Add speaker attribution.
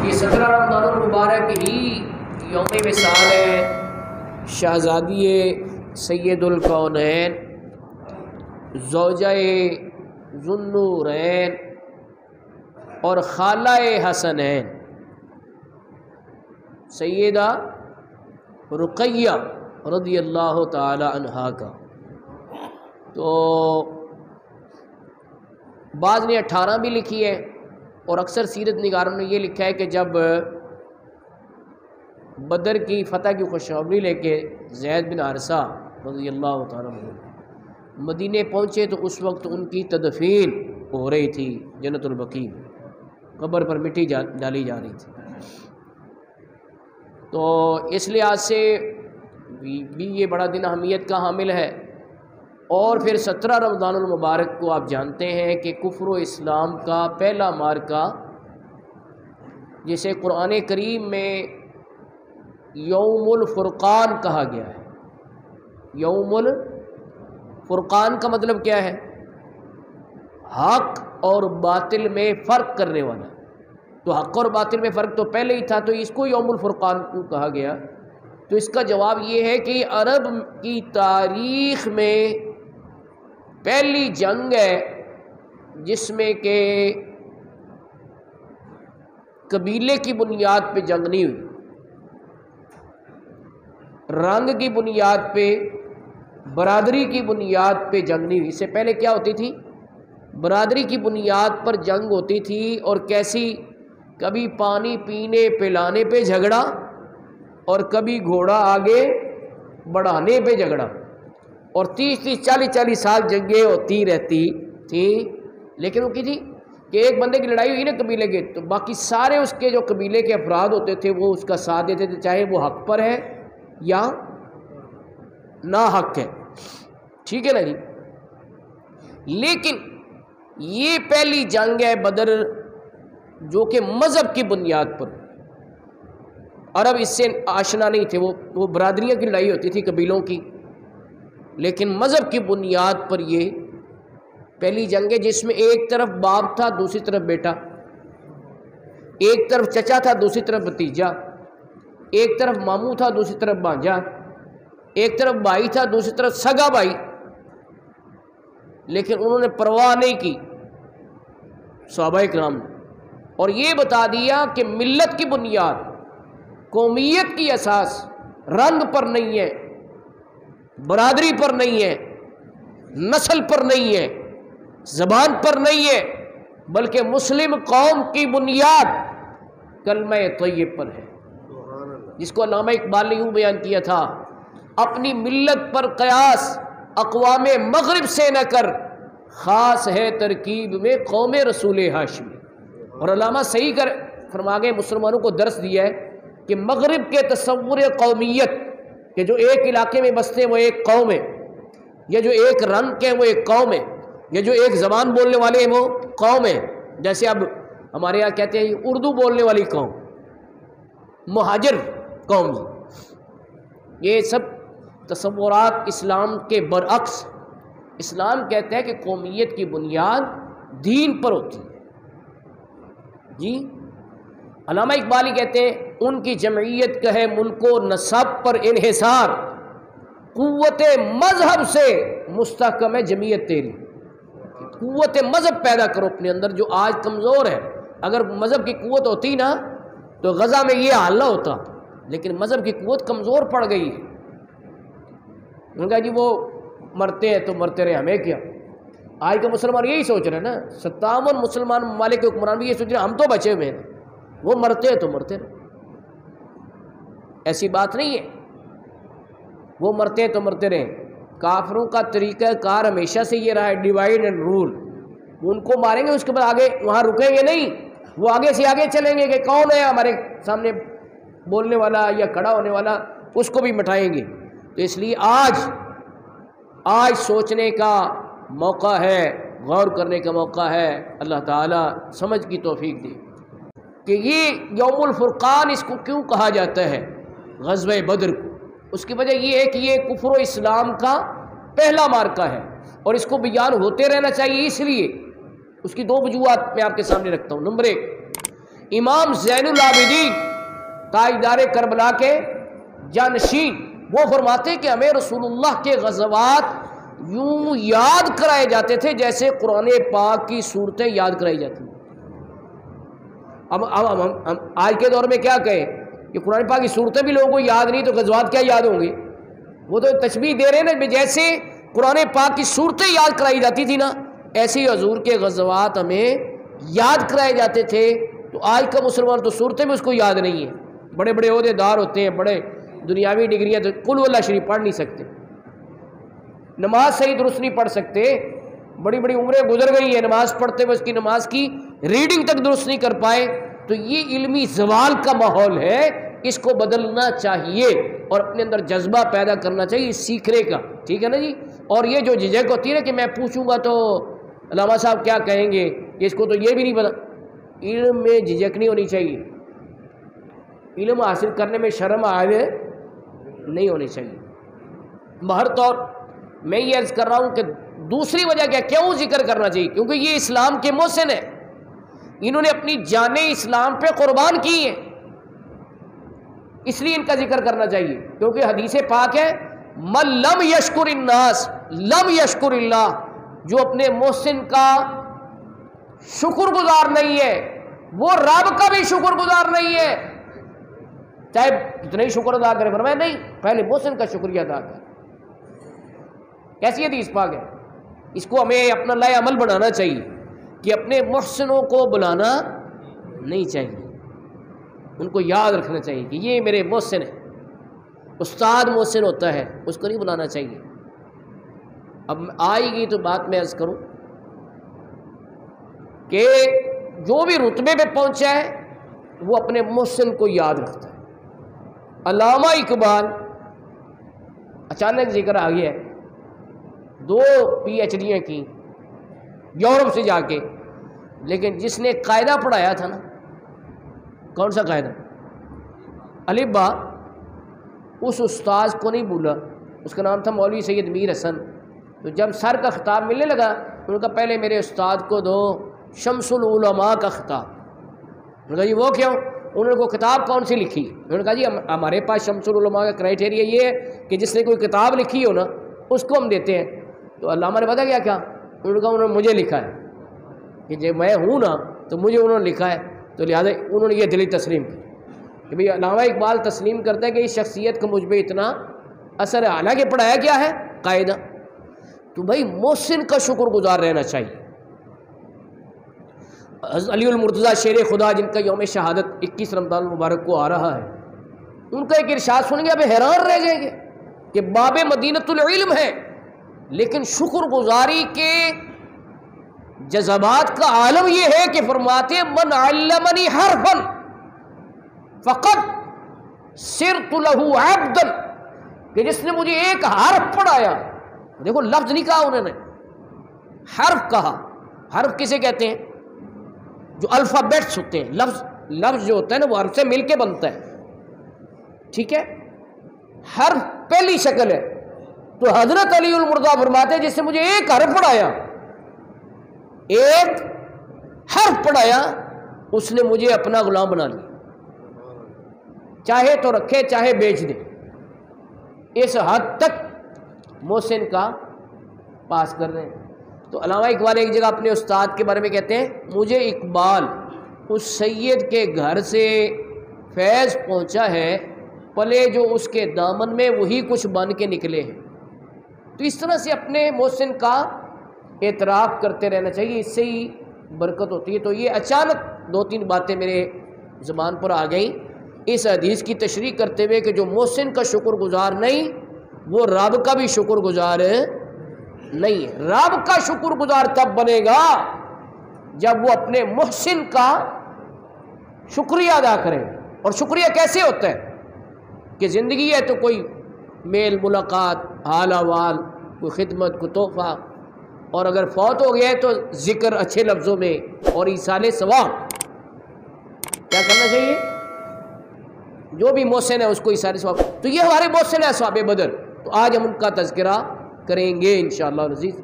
Speaker 1: یہ 17 رمضان المبارک ہی یوم وصال ہے شہزادی سید الکونین زوجہ ذوالنورین اور خالہ حسنین سیدہ رقیہ رضی اللہ تعالی عنہا کا۔ تو بعض نے 18 بھی لکھی ہے، اور اکثر سیرت نگاروں نے یہ لکھا ہے کہ جب بدر کی فتح کی خوشخبری لے کے زید بن حارثہ رضی اللہ تعالیٰ عنہ مدینے پہنچے تو اس وقت ان کی تدفین ہو رہی تھی جنت البقیع، قبر پر مٹی ڈالی جا رہی تھی۔ تو اس لحاظ سے بھی یہ بڑا دن اہمیت کا حامل ہے۔ اور پھر 17 رمضان المبارک کو آپ جانتے ہیں کہ کفر و اسلام کا پہلا معرکہ، جسے قرآن کریم میں یوم الفرقان کہا گیا ہے۔ یوم الفرقان کا مطلب کیا ہے؟ حق اور باطل میں فرق کرنے والا۔ تو حق اور باطل میں فرق تو پہلے ہی تھا، تو اس کو یوم الفرقان کیوں کہا گیا؟ تو اس کا جواب یہ ہے کہ عرب کی تاریخ میں پہلی جنگ ہے جس میں کہ قبیلے کی بنیاد پہ جنگ نہیں ہوئی، رنگ کی بنیاد پہ، برادری کی بنیاد پہ جنگ نہیں ہوئی۔ اس سے پہلے کیا ہوتی تھی؟ برادری کی بنیاد پر جنگ ہوتی تھی، اور کیسی؟ کبھی پانی پینے پلانے پہ جھگڑا، اور کبھی گھوڑا آگے بڑھانے پہ جھگڑا، اور 30 40 سال جنگیں ہوتی رہتی تھیں۔ لیکن وہ کی تھی کہ ایک بندے کی لڑائی ہوئی نا قبیلے کے، تو باقی سارے اس کے جو قبیلے کے افراد ہوتے تھے وہ اس کا ساتھ دیتے تھے، چاہے وہ حق پر ہے یا نا حق ہے۔ ٹھیک ہے نا جی؟ لیکن یہ پہلی جنگ ہے بدر جو کہ مذہب کی بنیاد پر، عرب اس سے آشنا نہیں تھے، وہ برادریوں کی لڑائی ہوتی تھی قبیلوں کی، لیکن مذہب کی بنیاد پر یہ پہلی جنگ ہے جس میں ایک طرف باپ تھا، دوسری طرف بیٹا، ایک طرف چچا تھا، دوسری طرف بھتیجا، ایک طرف ماموں تھا، دوسری طرف بھانجا، ایک طرف بھائی تھا، دوسری طرف سگا بھائی، لیکن انہوں نے پرواہ نہیں کی صحابہ کرام نے، اور یہ بتا دیا کہ ملت کی بنیاد، قومیت کی اساس رنگ پر نہیں ہے، برادری پر نہیں ہے، نسل پر نہیں ہے، زبان پر نہیں ہے، بلکہ مسلم قوم کی بنیاد کلمہ طیب پر ہے، جس کو علامہ اقبال نے یوں بیان کیا تھا: اپنی ملت پر قیاس اقوام مغرب سے نہ کر، خاص ہے ترکیب میں قوم رسول ہاشمی۔ اور علامہ صحیح کر فرما گئے، مسلمانوں کو درس دیا ہے کہ مغرب کے تصور قومیت کہ جو ایک علاقے میں بستے ہیں وہ ایک قوم ہے، یا جو ایک رنگ کے ہیں وہ ایک قوم ہے، یا جو ایک زبان بولنے والے ہیں وہ قوم ہے۔ جیسے اب ہمارے یہاں کہتے ہیں اردو بولنے والی قوم، مہاجر قوم، یہ سب تصورات اسلام کے برعکس۔ اسلام کہتا ہے کہ قومیت کی بنیاد دین پر ہوتی ہے۔ جی علامہ اقبال ہی کہتے ہیں ان کی جمعیت کا ہے ملک و نسب پر انحصار، قوت مذہب سے مستحکم ہے جمعیت تیری۔ قوت مذہب پیدا کرو اپنے اندر جو آج کمزور ہے۔ اگر مذہب کی قوت ہوتی نا تو غزہ میں یہ حال نہ ہوتا، لیکن مذہب کی قوت کمزور پڑ گئی ہے۔ انہوں نے کہا جی وہ مرتے ہیں تو مرتے رہے، ہمیں کیا؟ آج کے مسلمان یہی سوچ رہے ہیں نا، 57 مسلمان ممالک کے حکمران بھی یہ سوچ رہے ہیں ہم تو بچے ہوئے ہیں، وہ مرتے ہیں تو مرتے رہے۔ ایسی بات نہیں ہے، وہ مرتے ہیں تو مرتے رہے۔ کافروں کا طریقہ کار ہمیشہ سے یہ رہا ہے، ڈیوائڈ اینڈ رول۔ ان کو ماریں گے، اس کے بعد آگے وہاں رکیں گے نہیں، وہ آگے سے آگے چلیں گے کہ کون ہے ہمارے سامنے بولنے والا یا کھڑا ہونے والا، اس کو بھی مٹائیں گے۔ تو اس لیے آج سوچنے کا موقع ہے، غور کرنے کا موقع ہے۔ اللہ تعالیٰ سمجھ کی توفیق دے کہ یہ یوم الفرقان اس کو کیوں کہا جاتا ہے، غزوہ بدر کو۔ اس کی وجہ یہ ہے کہ یہ کفر و اسلام کا پہلا معرکہ ہے، اور اس کو بیان ہوتے رہنا چاہیے۔ اس لیے اس کی دو وجوہات میں آپ کے سامنے رکھتا ہوں۔ نمبر 1، امام زین العابدین تاجدار کربلا کے جانشین وہ فرماتے ہیں کہ ہمیں رسول اللہ کے غزوات یوں یاد کرائے جاتے تھے جیسے قرآن پاک کی صورتیں یاد کرائی جاتی ہیں۔ اب ہم آج کے دور میں کیا کہیں کہ قرآن پاک کی صورتیں بھی لوگوں کو یاد نہیں تو غزوات کیا یاد ہوں گے؟ وہ تو تشبیہ دے رہے ہیں نا، جیسے قرآن پاک کی صورتیں یاد کرائی جاتی تھی نا، ایسے ہی حضور کے غزوات ہمیں یاد کرائے جاتے تھے۔ تو آج کا مسلمان تو صورتیں بھی اس کو یاد نہیں ہیں، بڑے بڑے عہدے دار ہوتے ہیں، بڑے دنیاوی ڈگریاں، تو قل واللہ شریف پڑھ نہیں سکتے، نماز صحیح درست نہیں پڑھ سکتے، بڑی بڑی عمریں گزر گئی ہیں نماز پڑھتے ہوئے، اس کی نماز کی ریڈنگ تک درست نہیں کر پائے۔ تو یہ علمی زوال کا ماحول ہے، اس کو بدلنا چاہیے اور اپنے اندر جذبہ پیدا کرنا چاہیے سیکھنے کا، ٹھیک ہے نا جی۔ اور یہ جو جھجک ہوتی ہے نا کہ میں پوچھوں گا تو علامہ صاحب کیا کہیں گے، اس کو تو یہ بھی نہیں پتا، علم میں جھجک نہیں ہونی چاہیے، علم حاصل کرنے میں شرم آئے نہیں ہونی چاہیے۔ بہر طور میں یہ عرض کر رہا ہوں کہ دوسری وجہ کیوں ذکر کرنا چاہیے، کیونکہ یہ اسلام کے محسن ہیں، انہوں نے اپنی جانیں اسلام پہ قربان کی ہیں، اس لیے ان کا ذکر کرنا چاہیے، کیونکہ حدیث پاک ہے من لم یشکر الناس لم یشکر اللہ، جو اپنے محسن کا شکر گزار نہیں ہے وہ رب کا بھی شکر گزار نہیں ہے، چاہے کتنا ہی شکر ادا کرے، فرمایا نہیں، پہلے محسن کا شکریہ ادا کر۔ کیسی حدیث پاک ہے؟ اس کو ہمیں اپنا لائے عمل بنانا چاہیے کہ اپنے محسنوں کو بلانا نہیں چاہیے، ان کو یاد رکھنا چاہیے کہ یہ میرے محسن ہے۔ استاد محسن ہوتا ہے، اس کو نہیں بلانا چاہیے۔ اب آئے گی تو بات میں عرض کروں کہ جو بھی رتبے پہ پہنچا ہے وہ اپنے محسن کو یاد رکھتا ہے۔ علامہ اقبال، اچانک ذکر آ گیا ہے، 2 PhDیاں کی یورپ سے جا کے، لیکن جس نے قاعدہ پڑھایا تھا نا، کون سا قاعدہ؟ الف با، اس استاذ کو نہیں بھولا، اس کا نام تھا مولوی سید میر حسن۔ تو جب سر کا خطاب ملنے لگا، انہوں نے کہا پہلے میرے استاد کو دو شمس العلماء کا خطاب۔ انہوں نے کہا جی وہ کیوں؟ انہوں نے کوئی کتاب کون سی لکھی؟ انہوں نے کہا جی ہمارے پاس شمس العلماء کا کرائٹیریا یہ ہے کہ جس نے کوئی کتاب لکھی ہو نا اس کو ہم دیتے ہیں۔ تو علامہ نے پتا کیا انہوں نے کہا انہوں نے مجھے لکھا ہے کہ جب میں ہوں نا تو مجھے انہوں نے لکھا ہے، تو لہٰذا انہوں نے یہ دلی تسلیم کی کہ بھئی علامہ اقبال تسلیم کرتا ہے کہ اس شخصیت کا مجھ پہ اتنا اثر ہے، حالانکہ پڑھایا کیا ہے؟ قاعدہ۔ تو بھائی محسن کا شکر گزار رہنا چاہیے۔ علی المرتضیٰ شیر خدا جن کا یوم شہادت 21 رمضان المبارک کو آ رہا ہے، ان کا ایک ارشاد سنیں گے اب حیران رہ جائیں گے کہ باب مدینۃ العلم ہے، لیکن شکر گزاری کے جذبات کا عالم یہ ہے کہ فرماتے من علمنی حرفا فقط صرت له عبدا، کہ جس نے مجھے ایک حرف پڑھایا، دیکھو لفظ نہیں کہا انہوں نے، حرف کہا۔ حرف کسے کہتے ہیں؟ جو الفابیٹس ہوتے ہیں، لفظ جو ہوتا ہے نا وہ حرف سے مل کے بنتا ہے، ٹھیک ہے؟ حرف پہلی شکل ہے۔ تو حضرت علی المرتضیٰ فرماتے ہیں جس نے مجھے ایک حرف پڑھایا، ایک حرف پڑھایا، اس نے مجھے اپنا غلام بنا لیا، چاہے تو رکھے چاہے بیچ دے۔ اس حد تک محسن کا پاس کر رہے ہیں۔ تو علامہ اقبال ایک جگہ اپنے استاد کے بارے میں کہتے ہیں مجھے اقبال اس سید کے گھر سے فیض پہنچا ہے، پلے جو اس کے دامن میں وہی کچھ بن کے نکلے ہیں۔ تو اس طرح سے اپنے محسن کا اعتراف کرتے رہنا چاہیے، اس سے ہی برکت ہوتی ہے۔ تو یہ اچانک 2-3 باتیں میرے زبان پر آ گئیں اس حدیث کی تشریح کرتے ہوئے کہ جو محسن کا شکر گزار نہیں وہ رب کا بھی شکر گزار نہیں ہے۔ رب کا شکر گزار تب بنے گا جب وہ اپنے محسن کا شکریہ ادا کرے۔ اور شکریہ کیسے ہوتا ہے کہ زندگی ہے تو کوئی میل ملاقات، حال احوال، کوئی خدمت، کوئی تحفہ، اور اگر فوت ہو گیا ہے تو ذکر اچھے لفظوں میں اور ایصال ثواب۔ کیا کرنا چاہیے؟ جو بھی محسن ہے اس کو ایصال ثواب۔ تو یہ ہمارے محسن ہے اصحاب بدر، تو آج ہم ان کا تذکرہ کریں گے انشاءاللہ العزیز۔